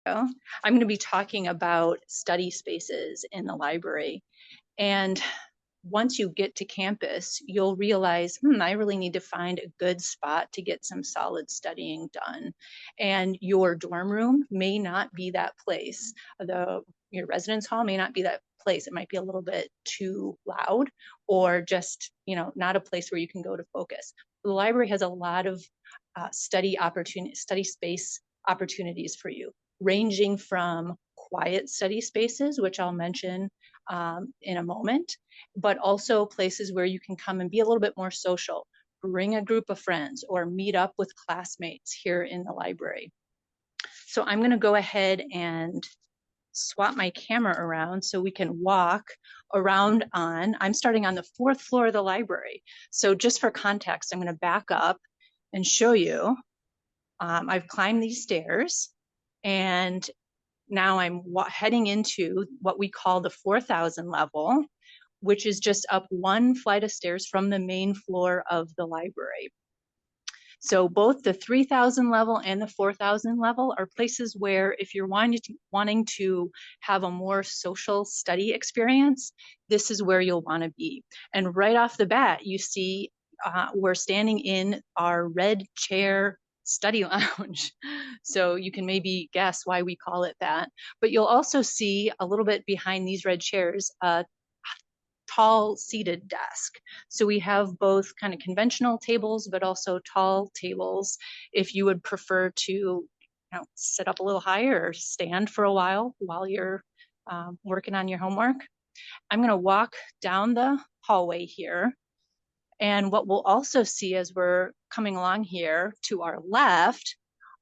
I'm going to be talking about study spaces in the library. And once you get to campus, you'll realize, I really need to find a good spot to get some solid studying done. And your dorm room may not be that place. Your residence hall may not be that place. It might be a little bit too loud or just, not a place where you can go to focus. The library has a lot of study space opportunities for you, ranging from quiet study spaces, which I'll mention in a moment, but also places where you can come and be a little bit more social, bring a group of friends, or meet up with classmates here in the library. So I'm going to go ahead and swap my camera around so we can walk around I'm starting on the 4th floor of the library. So just for context, I'm going to back up and show you. I've climbed these stairs and now I'm heading into what we call the 4,000 level, which is just up one flight of stairs from the main floor of the library. So both the 3,000 level and the 4,000 level are places where if you're wanting to have a more social study experience, this is where you'll want to be. And right off the bat, you see we're standing in our red chair study lounge. So you can maybe guess why we call it that. But you'll also see a little bit behind these red chairs, a tall seated desk. So we have both kind of conventional tables, but also tall tables if you would prefer to sit up a little higher or stand for a while you're working on your homework. I'm going to walk down the hallway here. And what we'll also see as we're coming along here to our left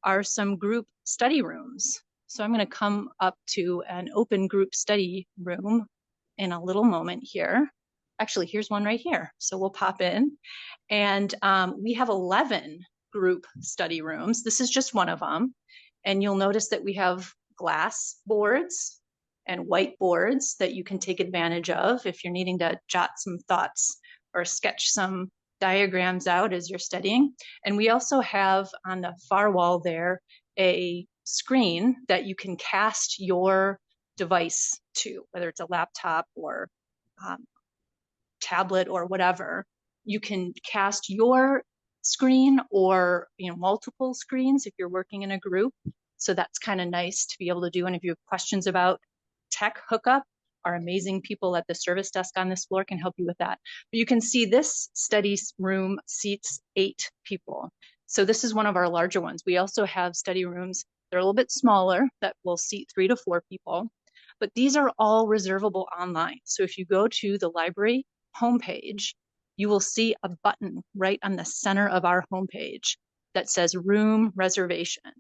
are some group study rooms. So I'm going to come up to an open group study room in a little moment here. Actually, here's one right here. So we'll pop in. And we have 11 group study rooms. This is just one of them. And you'll notice that we have glass boards and whiteboards that you can take advantage of if you're needing to jot some thoughts or sketch some diagrams out as you're studying. And we also have on the far wall there a screen that you can cast your device to, whether it's a laptop or tablet or whatever. You can cast your screen or multiple screens if you're working in a group. So that's kind of nice to be able to do. And if you have questions about tech hookup, our amazing people at the service desk on this floor can help you with that. But you can see this study room seats 8 people. So this is one of our larger ones. We also have study rooms that are a little bit smaller that will seat 3 to 4 people. But these are all reservable online. So if you go to the library homepage, you will see a button right on the center of our homepage that says room reservation.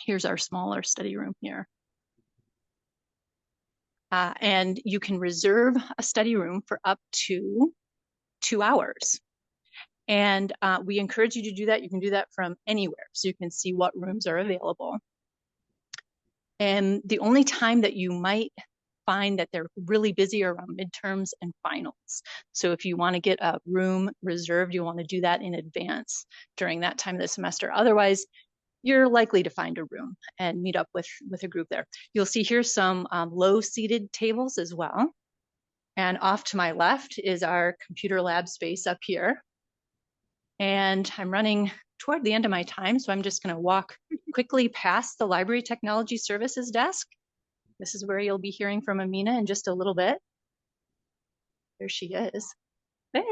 Here's our smaller study room here. And you can reserve a study room for up to 2 hours. And we encourage you to do that. You can do that from anywhere, so you can see what rooms are available. And the only time that you might find that they're really busy are around midterms and finals. So if you want to get a room reserved, you want to do that in advance during that time of the semester. Otherwise, you're likely to find a room and meet up with a group there. You'll see here some low-seated tables as well. And off to my left is our computer lab space up here. And I'm running toward the end of my time, so I'm just going to walk quickly past the Library Technology Services desk. This is where you'll be hearing from Amina in just a little bit. There she is. Hey,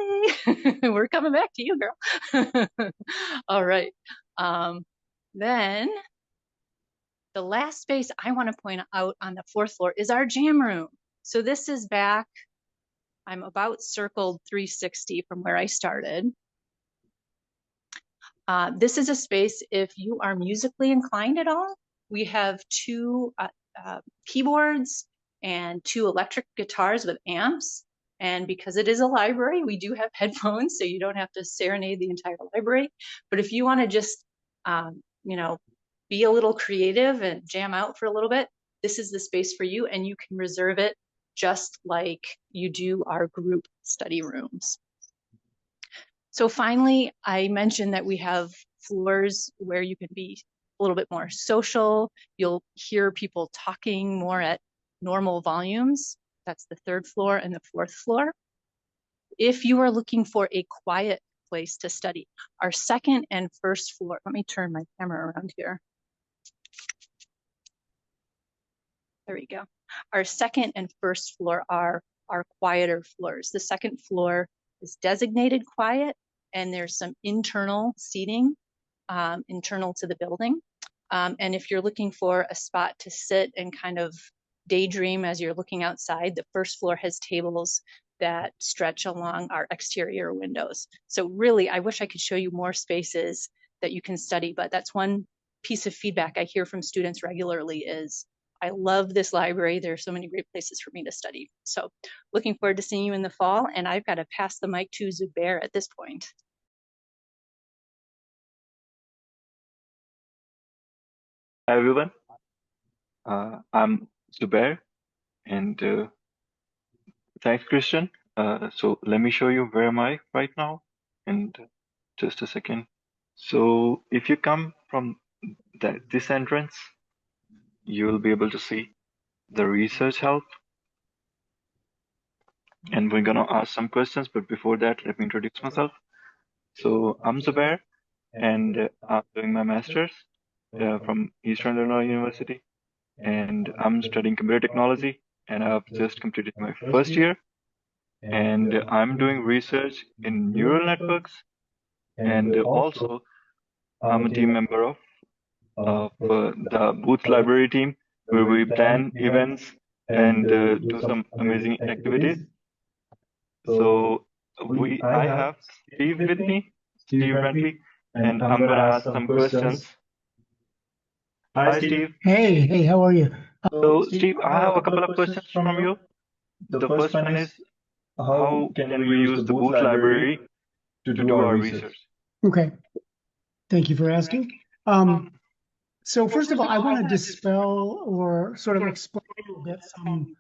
we're coming back to you, girl. All right. Then the last space I want to point out on the 4th floor is our jam room. So this is back, I'm about circled 360 from where I started. This is a space if you are musically inclined at all. We have 2 keyboards and 2 electric guitars with amps. And because it is a library, we do have headphones, so you don't have to serenade the entire library. But if you want to just, be a little creative and jam out for a little bit, this is the space for you, and you can reserve it just like you do our group study rooms. So finally, I mentioned that we have floors where you can be a little bit more social. You'll hear people talking more at normal volumes. That's the 3rd floor and the 4th floor. If you are looking for a quiet place to study, our 2nd and 1st floor, let me turn my camera around here. There we go. Our 2nd and 1st floor are our quieter floors. The 2nd floor is designated quiet, and there's some internal seating, internal to the building. And if you're looking for a spot to sit and kind of daydream as you're looking outside, the 1st floor has tables that stretch along our exterior windows. So really, I wish I could show you more spaces that you can study, but that's one piece of feedback I hear from students regularly is, I love this library. There are so many great places for me to study. So looking forward to seeing you in the fall, and I've got to pass the mic to Zubair at this point. Hi everyone, I'm Zubair, and thanks Christian. So let me show you where am I right now, and just a second. So if you come from this entrance, you will be able to see the research help, and we're gonna ask some questions. But before that, let me introduce myself. So I'm Zubair, and I'm doing my master's from Eastern Illinois University, and I'm studying computer technology, and I've just completed my 1st year, and I'm doing research in neural networks, and also I'm a team member of the Booth Library team, where we plan events and do some amazing activities. So I have Steve with me, Steve Bentley, and I'm gonna ask some questions. Hi, Steve. Hey, how are you? So, Steve, I have a couple of questions from you. The first one is, how can we use the Booth Library to do our research? Okay, thank you for asking. So first of all, I want to dispel or sort of explain a little bit some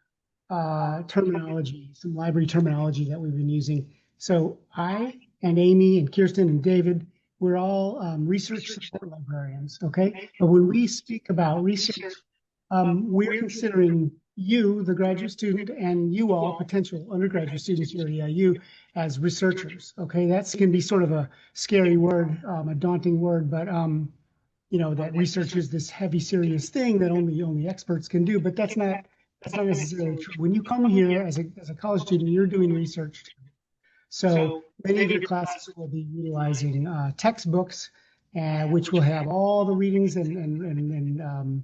terminology, some library terminology that we've been using. So I and Amy and Kirsten and David, we're all research support librarians, okay? But when we speak about research, we're considering you, the graduate student, and you all, potential undergraduate students here at EIU, as researchers, okay? That can be sort of a scary word, a daunting word, but you know, that research is this heavy, serious thing that only experts can do, but that's not necessarily true. When you come here as a college student, you're doing research too. So many of your classes will be utilizing textbooks, which will have all the readings and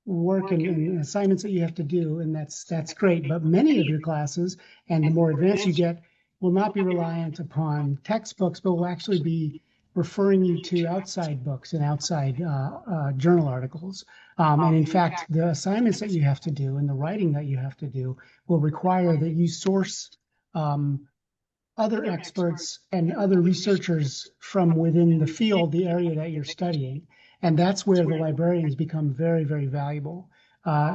work and assignments that you have to do, and that's great. But many of your classes, and the more advanced you get, will not be reliant upon textbooks, but will actually be referring you to outside books and outside journal articles. And in fact, the assignments that you have to do and the writing that you have to do will require that you source other experts and other researchers from within the field, the area that you're studying. And that's where the librarians become very, very valuable.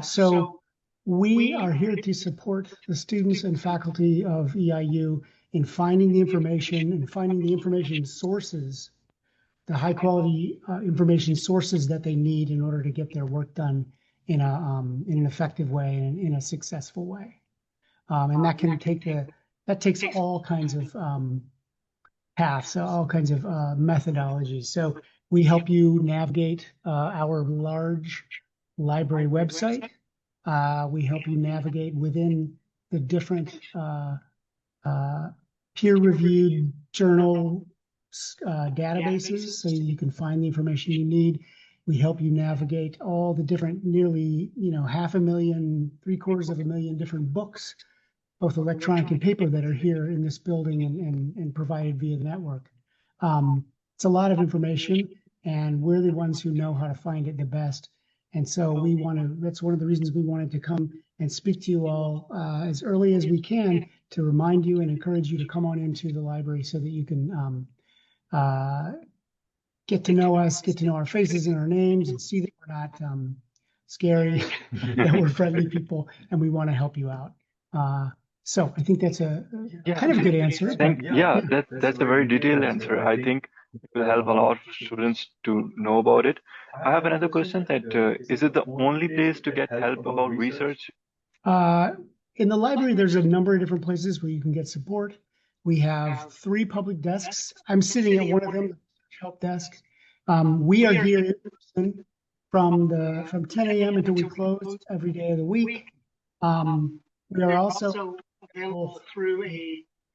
So we are here to support the students and faculty of EIU in finding the information and finding the information sources, the high quality information sources that they need in order to get their work done in an effective way and in a successful way. And that can take that takes all kinds of paths, all kinds of methodologies. So we help you navigate our large library website. We help you navigate within the different peer-reviewed journal databases, so you can find the information you need. We help you navigate all the different, nearly 500,000, 750,000 different books, both electronic and paper, that are here in this building and provided via the network. It's a lot of information, and we're the ones who know how to find it the best. And so that's one of the reasons we wanted to come and speak to you all as early as we can, to remind you and encourage you to come on into the library so that you can get to know us, get to know our faces and our names, and see that we're not scary, that we're friendly people, and we want to help you out. So I think that's a kind of a good answer. That's a very detailed answer. I think It will help a lot of students to know about it. I have another question that is it the only place to get help about research? Uh, in the library, there's a number of different places where you can get support. We have 3 public desks. I'm sitting at one of them, the help desk. We are here in person from 10 a.m. until we close every day of the week. We are also available through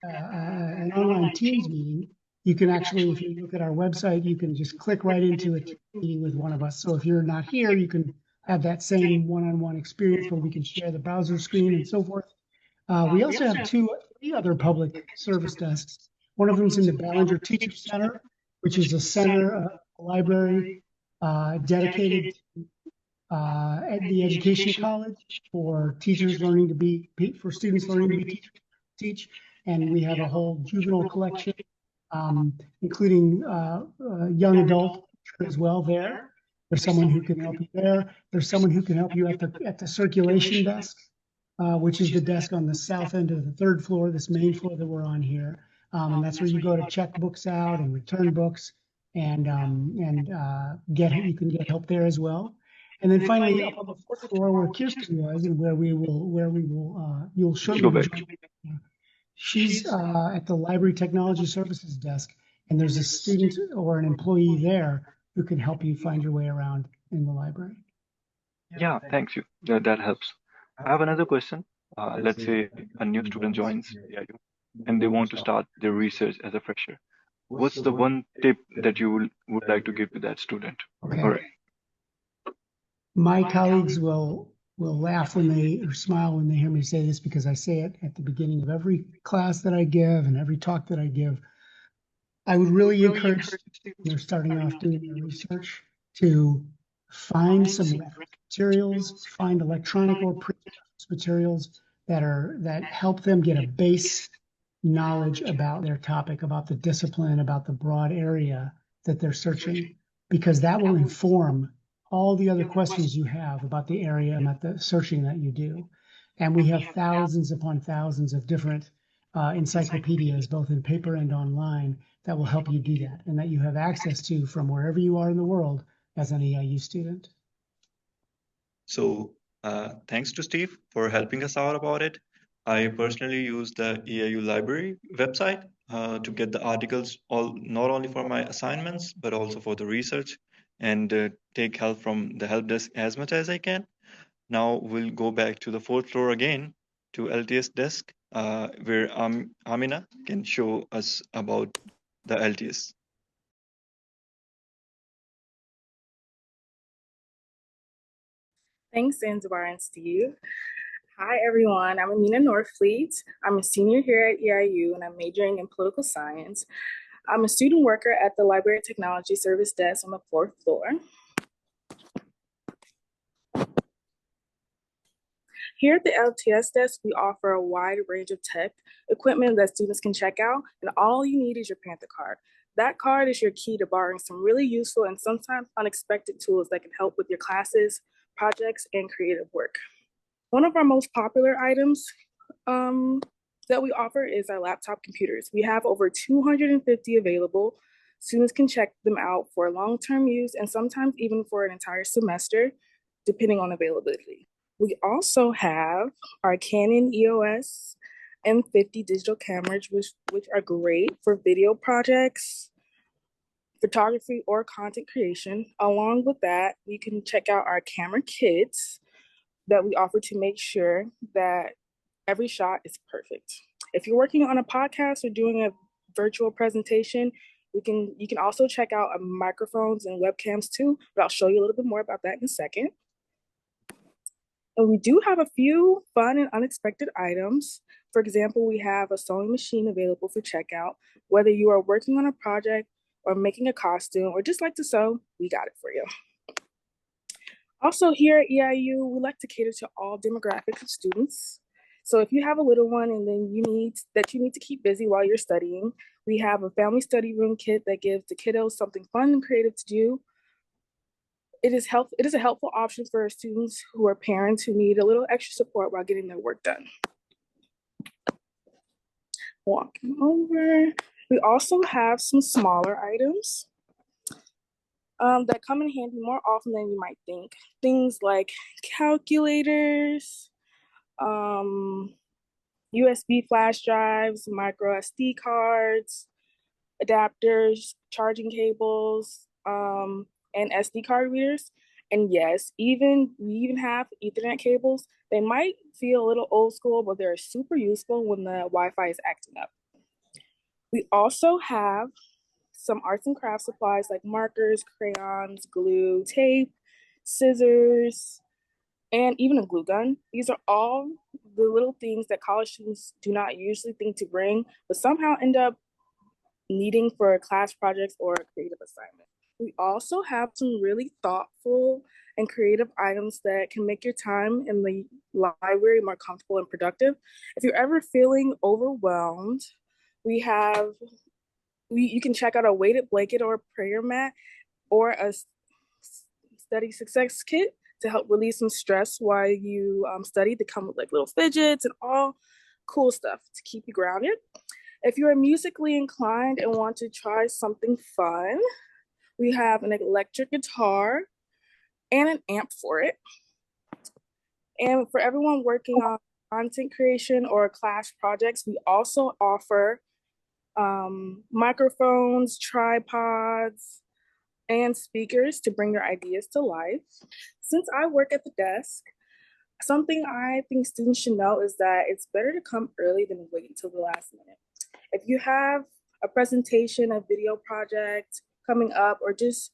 an online Teams meeting. You can actually, if you look at our website, you can just click right into a Teams meeting with one of us. So if you're not here, you can have that same one-on-one experience where we can share the browser screen and so forth. We also have 3 other public service desks. One of them is in the Ballinger Teacher Center, which is a center, a library dedicated at the Education College for teachers learning to be, for students learning to be teachers, teach. And we have a whole juvenile collection, including young adult as well there. There's someone who can help you there. There's someone who can help you at the circulation desk, which is the desk on the south end of the 3rd floor, this main floor that we're on here. And that's where you go to check books out and return books, and you can get help there as well. And then finally, up on the 4th floor where Kirsten was, and you'll shortly be joining. She's at the Library Technology Services desk, and there's a student or an employee there who can help you find your way around in the library. Yeah, thanks you. That helps. I have another question. Let's say a new student joins EIU and they want to start their research as a fresher. What's the one tip that you would like to give to that student? Okay. All right. My colleagues will laugh or smile when they hear me say this, because I say it at the beginning of every class that I give and every talk that I give. I would really encourage students who are starting off doing their research to find some reference materials, find electronic or print materials that help them get a base knowledge about their topic, about the discipline, about the broad area that they're searching, because that will inform all the other questions you have about the area and about the searching that you do. And we have thousands upon thousands of different encyclopedias, both in paper and online, that will help you do that, and that you have access to from wherever you are in the world as an EIU student. So thanks to Steve for helping us out about it. I personally use the EIU library website to get the articles, not only for my assignments, but also for the research, and take help from the help desk as much as I can. Now we'll go back to the 4th floor again, to LTS desk, where Amina can show us about the LTS. Thanks, Zanzibar and Steve. Hi, everyone. I'm Amina Norfleet. I'm a senior here at EIU, and I'm majoring in political science. I'm a student worker at the Library Technology Service Desk on the 4th floor. Here at the LTS desk, we offer a wide range of tech equipment that students can check out, and all you need is your Panther card. That card is your key to borrowing some really useful and sometimes unexpected tools that can help with your classes, projects, and creative work. One of our most popular items that we offer is our laptop computers. We have over 250 available. Students can check them out for long-term use and sometimes even for an entire semester, depending on availability. We also have our Canon EOS M50 digital cameras, which are great for video projects, photography, or content creation. Along with that, you can check out our camera kits that we offer to make sure that every shot is perfect. If you're working on a podcast or doing a virtual presentation, you can also check out our microphones and webcams too, but I'll show you a little bit more about that in a second. And we do have a few fun and unexpected items. For example, we have a sewing machine available for checkout. Whether you are working on a project or making a costume or just like to sew, we got it for you. Also here at EIU, we like to cater to all demographics of students. So if you have a little one and then you need to keep busy while you're studying, we have a family study room kit that gives the kiddos something fun and creative to do. It is a helpful option for students who are parents who need a little extra support while getting their work done. Walking over. We also have some smaller items that come in handy more often than you might think. Things like calculators, USB flash drives, micro SD cards, adapters, charging cables, and SD card readers. And yes, we even have Ethernet cables. They might feel a little old school, but they're super useful when the Wi-Fi is acting up. We also have some arts and crafts supplies like markers, crayons, glue, tape, scissors, and even a glue gun. These are all the little things that college students do not usually think to bring, but somehow end up needing for class projects or a creative assignment. We also have some really thoughtful and creative items that can make your time in the library more comfortable and productive. If you're ever feeling overwhelmed, you can check out a weighted blanket or a prayer mat or a study success kit to help release some stress while you study. They come with like little fidgets and all cool stuff to keep you grounded. If you are musically inclined and want to try something fun, we have an electric guitar and an amp for it. And for everyone working on content creation or class projects, we also offer microphones, tripods, and speakers to bring your ideas to life. Since I work at the desk, something I think students should know is that it's better to come early than wait until the last minute. If you have a presentation, a video project coming up, or just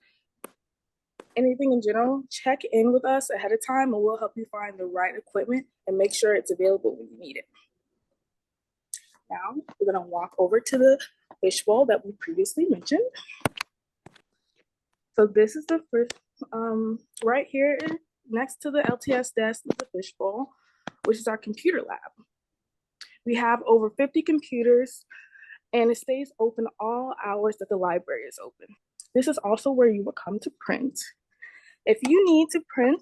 anything in general, check in with us ahead of time and we'll help you find the right equipment and make sure it's available when you need it. Now, we're gonna walk over to the fishbowl that we previously mentioned. So this is the first, right here next to the LTS desk is the fishbowl, which is our computer lab. We have over 50 computers and it stays open all hours that the library is open. This is also where you will come to print. If you need to print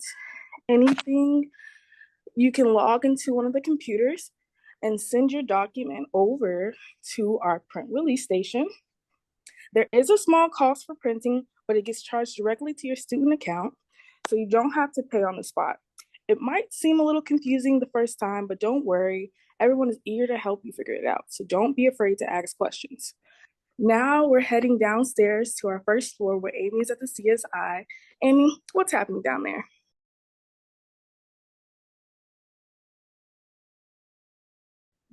anything, you can log into one of the computers and send your document over to our print release station. There is a small cost for printing, but it gets charged directly to your student account, so you don't have to pay on the spot. It might seem a little confusing the first time, but don't worry. Everyone is eager to help you figure it out, so don't be afraid to ask questions. Now we're heading downstairs to our first floor where Amy is at the CSI. Amy, what's happening down there?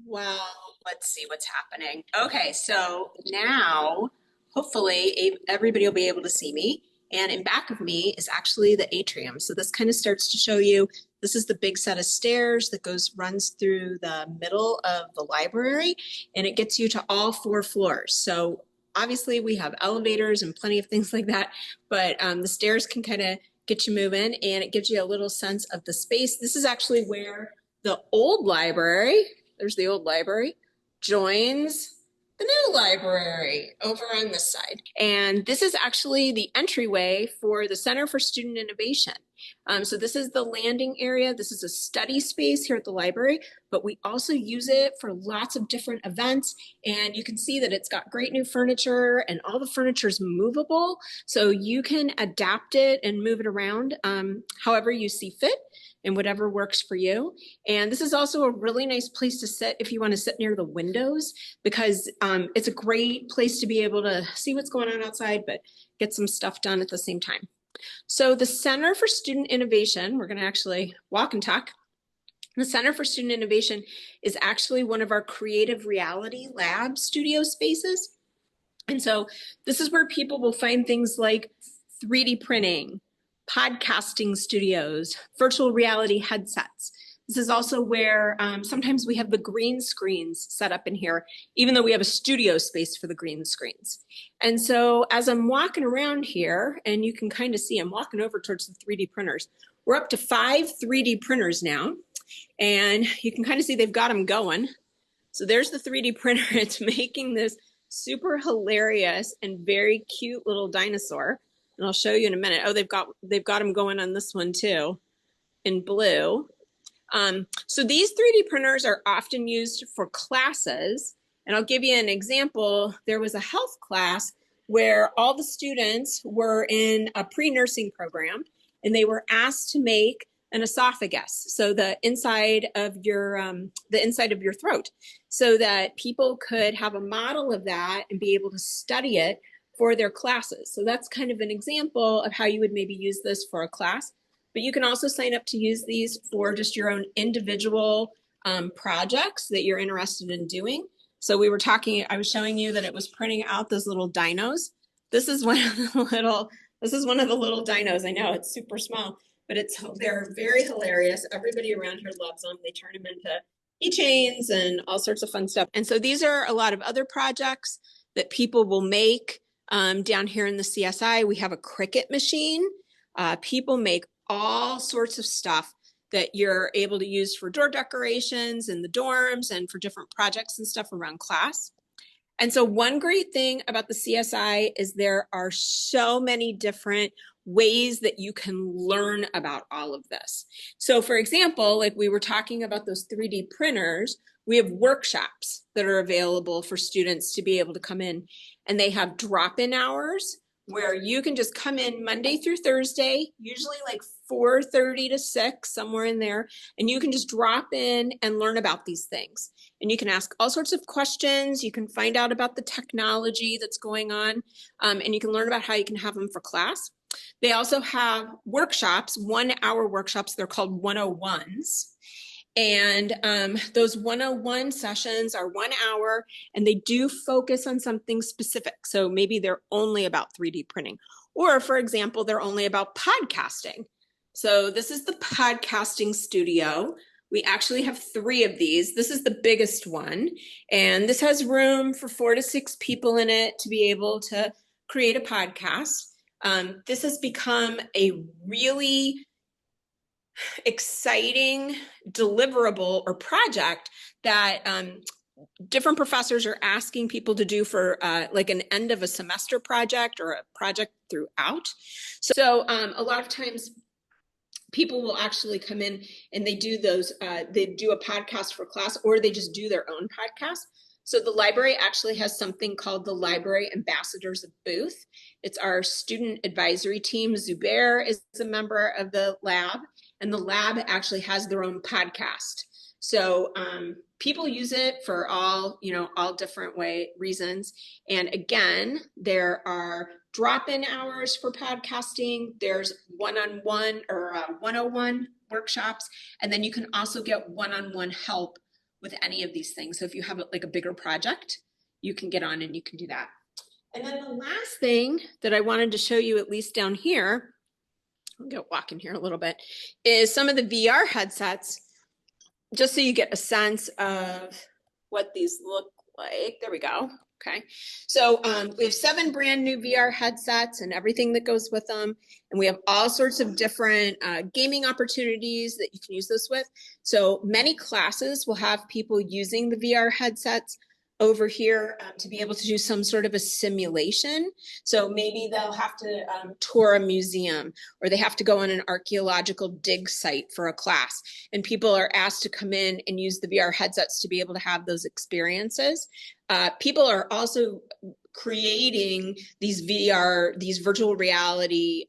Well, let's see what's happening. Okay, so now hopefully everybody will be able to see me. And in back of me is actually the atrium. So this kind of starts to show you, this is the big set of stairs that runs through the middle of the library, and it gets you to all 4 floors. So obviously we have elevators and plenty of things like that, but the stairs can kind of get you moving, and it gives you a little sense of the space. This is actually where the old library, there's the old library, joins the new library over on this side. And this is actually the entryway for the Center for Student Innovation. So this is the landing area. This is a study space here at the library, but we also use it for lots of different events. And you can see that it's got great new furniture, and all the furniture is movable. So you can adapt it and move it around however you see fit and whatever works for you. And this is also a really nice place to sit if you want to sit near the windows, because it's a great place to be able to see what's going on outside, but get some stuff done at the same time. So the Center for Student Innovation, we're going to actually walk and talk. The Center for Student Innovation is actually one of our creative reality lab studio spaces. And so this is where people will find things like 3D printing, podcasting studios, virtual reality headsets. This is also where sometimes we have the green screens set up in here, even though we have a studio space for the green screens. And so as I'm walking around here, and you can kind of see I'm walking over towards the 3D printers. We're up to 5 3D printers now, and you can kind of see they've got them going. So there's the 3D printer. It's making this super hilarious and very cute little dinosaur. And I'll show you in a minute. Oh, they've got them going on this one too, in blue. So these 3D printers are often used for classes, And I'll give you an example. There was a health class where all the students were in a pre-nursing program, and they were asked to make an esophagus, so the inside of your throat, so that people could have a model of that and be able to study it for their classes. So that's kind of an example of how you would maybe use this for a class. But you can also sign up to use these for just your own individual projects that you're interested in doing. So we were talking, I was showing you that it was printing out those little dinos. This is one of the little dinos. I know it's super small, but they're very hilarious. Everybody around here loves them. They turn them into keychains and all sorts of fun stuff. And so these are a lot of other projects that people will make down here in the CSI. We have a Cricut machine. People make all sorts of stuff that you're able to use for door decorations in the dorms and for different projects and stuff around class. And so one great thing about the CSI is there are so many different ways that you can learn about all of this. So for example, like we were talking about those 3D printers, we have workshops that are available for students to be able to come in, and they have drop-in hours where you can just come in Monday through Thursday, usually like 4:30 to 6, somewhere in there, and you can just drop in and learn about these things. And you can ask all sorts of questions. You can find out about the technology that's going on, and you can learn about how you can have them for class. They also have workshops, 1-hour workshops. They're called 101s. And those 101 sessions are 1 hour, and they do focus on something specific. So maybe they're only about 3D printing, or for example, they're only about podcasting. So this is the podcasting studio. We actually have 3 of these. This is the biggest one, and this has room for 4 to 6 people in it to be able to create a podcast. This has become a really exciting deliverable or project that different professors are asking people to do for like an end of a semester project or a project throughout. So a lot of times people will actually come in and they do a podcast for class, or they just do their own podcast. So the library actually has something called the Library Ambassadors of Booth. It's our student advisory team. Zubair is a member of the lab, and the lab actually has their own podcast. So people use it for all different reasons. And again, there are drop-in hours for podcasting. There's one-on-one or 101 workshops. And then you can also get one-on-one help with any of these things. So if you have like a bigger project, you can get on and you can do that. And then the last thing that I wanted to show you, at least down here, I'll get walking here a little bit, is some of the VR headsets, just so you get a sense of what these look like. There we go. Okay. So we have 7 brand new VR headsets and everything that goes with them. And we have all sorts of different gaming opportunities that you can use this with. So many classes will have people using the VR headsets over here to be able to do some sort of a simulation. So maybe they'll have to tour a museum, or they have to go on an archaeological dig site for a class. And people are asked to come in and use the VR headsets to be able to have those experiences. People are also creating these virtual reality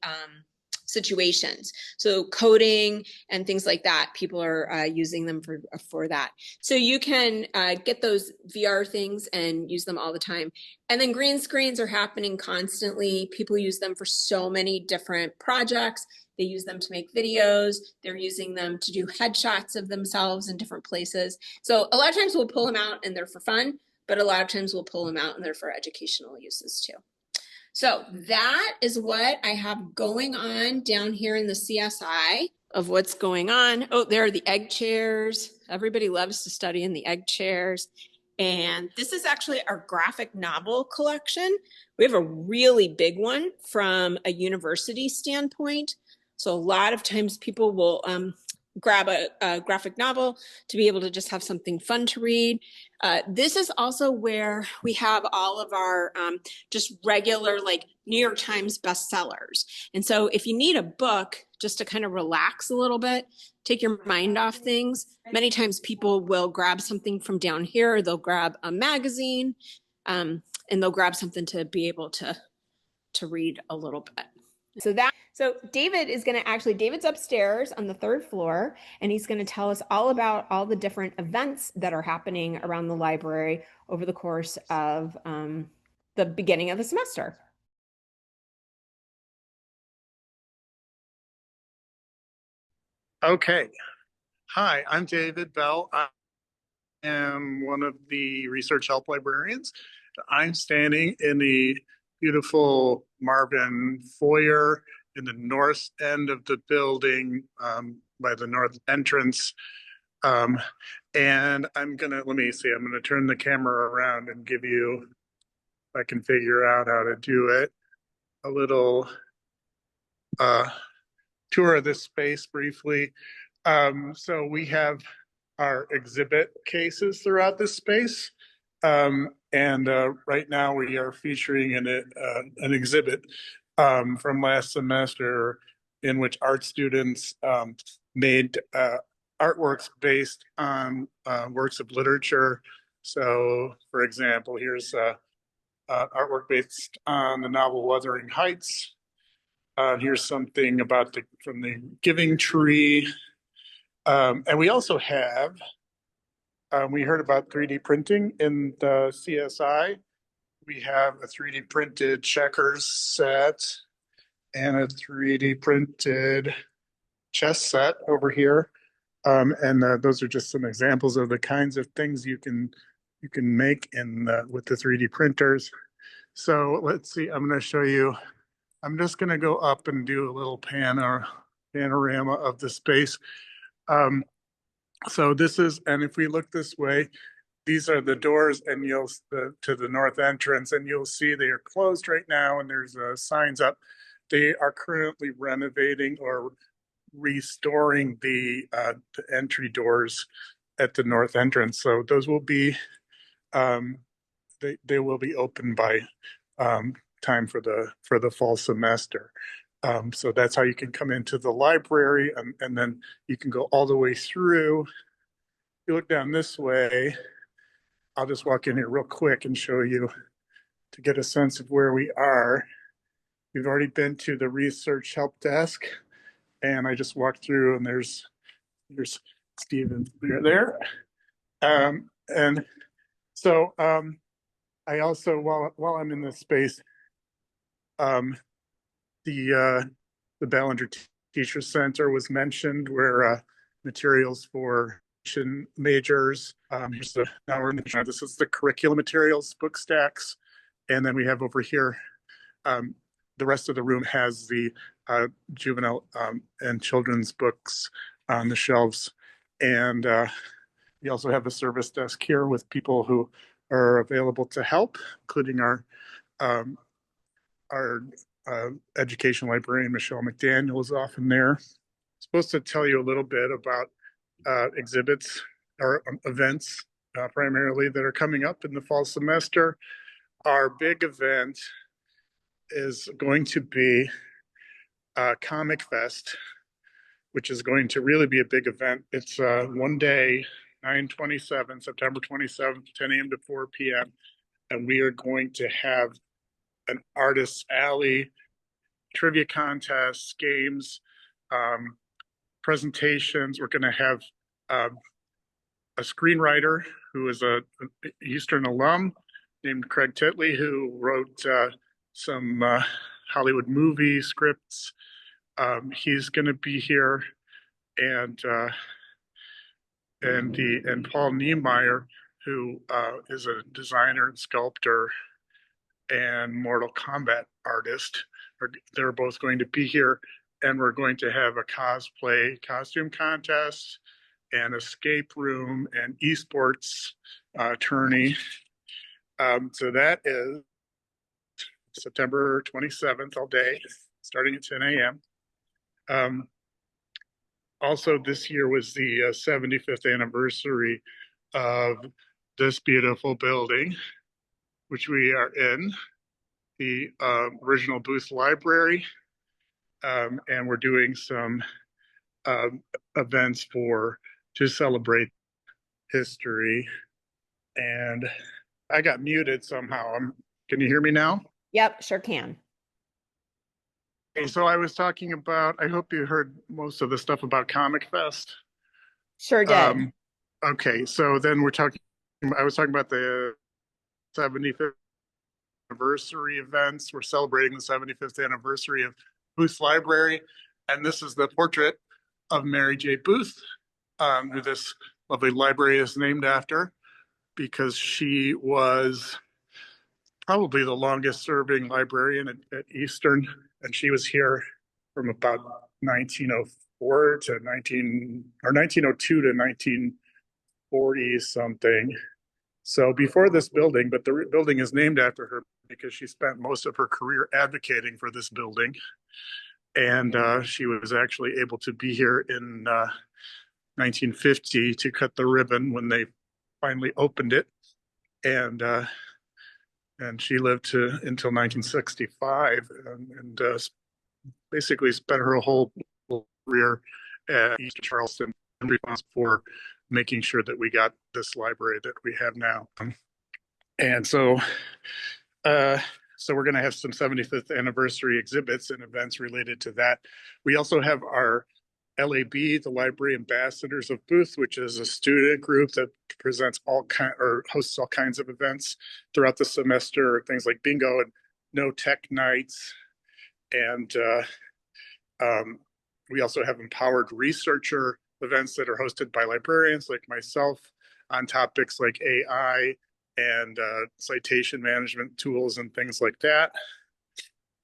situations. So coding and things like that, people are using them for that. So you can get those VR things and use them all the time. And then green screens are happening constantly. People use them for so many different projects. They use them to make videos. They're using them to do headshots of themselves in different places. So a lot of times we'll pull them out and they're for fun, but a lot of times we'll pull them out and they're for educational uses too. So that is what I have going on down here in the CSI of what's going on. Oh, there are the egg chairs. Everybody loves to study in the egg chairs. And this is actually our graphic novel collection. We have a really big one from a university standpoint. So a lot of times people will grab a graphic novel, to be able to just have something fun to read. This is also where we have all of our just regular like New York Times bestsellers. And so if you need a book just to kind of relax a little bit, take your mind off things, many times people will grab something from down here, or they'll grab a magazine, and they'll grab something to be able to read a little bit. So David is going to actually, David's upstairs on the third floor, and he's going to tell us all about all the different events that are happening around the library over the course of the beginning of the semester. Okay. Hi, I'm David Bell. I am one of the research help librarians. I'm standing in the beautiful Marvin foyer in the north end of the building by the north entrance. And I'm gonna, let me see, I'm gonna turn the camera around and give you, if I can figure out how to do it, a little tour of this space briefly. So we have our exhibit cases throughout this space. And right now we are featuring an exhibit from last semester in which art students made artworks based on works of literature. So, for example, here's artwork based on the novel Wuthering Heights. Here's something about from the Giving Tree. And we also have, we heard about 3D printing in the CSI. We have a 3D printed checkers set and a 3D printed chess set over here. And those are just some examples of the kinds of things you can make with the 3D printers. So let's see, I'm going to show you. I'm just going to go up and do a little panorama of the space. So this is, and if we look this way, these are the doors, and to the north entrance, and you'll see they are closed right now, and there's signs up. They are currently renovating or restoring the entry doors at the north entrance. So those will be, they will be open by time for the fall semester. So that's how you can come into the library, and then you can go all the way through. If you look down this way, I'll just walk in here real quick and show you to get a sense of where we are. We've already been to the research help desk, and I just walked through, and there's Stephen there. And so I also, while I'm in this space, the Ballinger Teacher Center was mentioned, where materials for majors. This is the curriculum materials, book stacks, and then we have over here, the rest of the room has the juvenile and children's books on the shelves, and we also have a service desk here with people who are available to help, including our education librarian, Michelle McDaniel, is often there. I'm supposed to tell you a little bit about exhibits or events primarily that are coming up in the fall semester. Our big event is going to be Comic Fest, which is going to really be a big event. It's one day, 9/27, September 27th, 10 a.m. to 4 p.m. And we are going to have an artist's alley, trivia contests, games, presentations. We're going to have a screenwriter who is a Eastern alum named Craig Titley, who wrote some Hollywood movie scripts. He's going to be here, and Paul Niemeyer, who is a designer and sculptor and Mortal Kombat artist. They're both going to be here, and we're going to have a cosplay costume contest, an escape room, and esports tourney. So that is September 27th all day, starting at 10 a.m. also this year was the 75th anniversary of this beautiful building, which we are in, the original Booth Library. And we're doing some events to celebrate history. And I got muted somehow. Can you hear me now? Yep, sure can. Okay, so I was talking about, I hope you heard most of the stuff about Comic Fest. Sure did. Okay, so then I was talking about the 75th anniversary events. We're celebrating the 75th anniversary of Booth Library. And this is the portrait of Mary J. Booth, who this lovely library is named after, because she was probably the longest serving librarian at Eastern. And she was here from about 1904 to 1902 to 1940 something. So before this building, but the building is named after her because she spent most of her career advocating for this building. And she was actually able to be here in 1950 to cut the ribbon when they finally opened it. And she lived until 1965 and basically spent her whole career at East Charleston and responsible for making sure that we got this library that we have now. And so we're going to have some 75th anniversary exhibits and events related to that. We also have our LAB, the Library Ambassadors of Booth, which is a student group that presents hosts all kinds of events throughout the semester, things like bingo and no tech nights. And we also have empowered researcher events that are hosted by librarians like myself on topics like AI and citation management tools and things like that.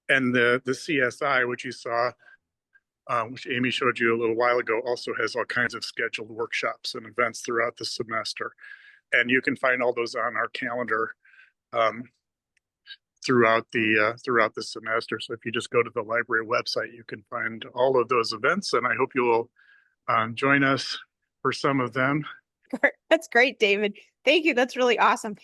And the CSI, which you saw, which Amy showed you a little while ago, also has all kinds of scheduled workshops and events throughout the semester. And you can find all those on our calendar throughout the semester. So if you just go to the library website, you can find all of those events. And I hope you will join us for some of them. That's great, David. Thank you. That's really awesome.